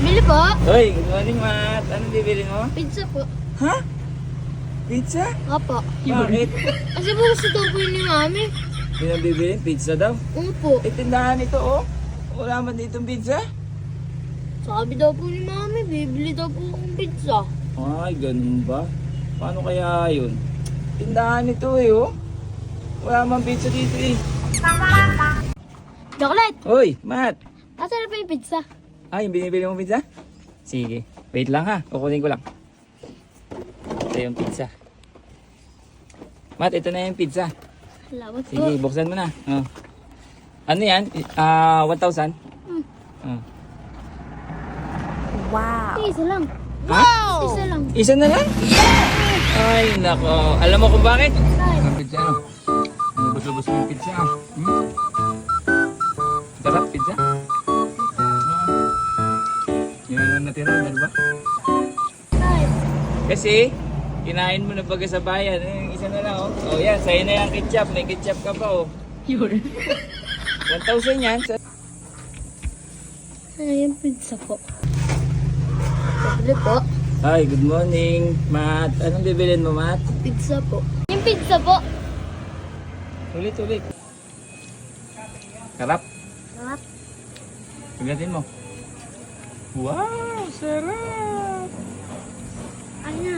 Bili po. Hoy, good morning, Matt. Anong bibili mo? Pizza po. Ha? Pizza? Opo. Bakit? Kasi po gusto daw po yun ni Mami. Yun ang bibili? Pizza daw? Opo. Eh, tindahan ito, oh. Wala man ditong pizza? Sabi daw po ni Mami, bibili daw po akong pizza. Ay, ganun ba? Paano kaya yun? Tindahan ito, eh, oh. Wala man pizza dito, eh. Chocolate! Hoy, Matt. Asa na pa yung pizza? Ay, yung binibili mo pizza? Sige. Wait lang, ha. Kukunin ko lang. Ito yung pizza. Matt, ito na yung pizza. Salamat po. Sige, buksan mo na. Oh. Ano yan? 1,000? Oh. Isa lang. Ha? Isa lang. Isa na lang? Ay, nako. Alam mo kung bakit? Ang pizza, ano? Lubos-lubos mo yung pizza. Hmm? Sarap, pizza. Yun lang natira, di ba? Kasi, kinain mo na baga sa bayan. Eh, isa na lang, oh. Oh, yan. Sa'yo na yung ketchup. May ketchup ka pa, oh. Yun. 1,000 yan. Ay, yung pizza po. Bili po. Hi, good morning, Matt. Anong bibilin mo, Matt? Pizza po. Yung pizza po. Ulit. Sarap. Sarap. Pagatin mo. Wow, sarap. Ano?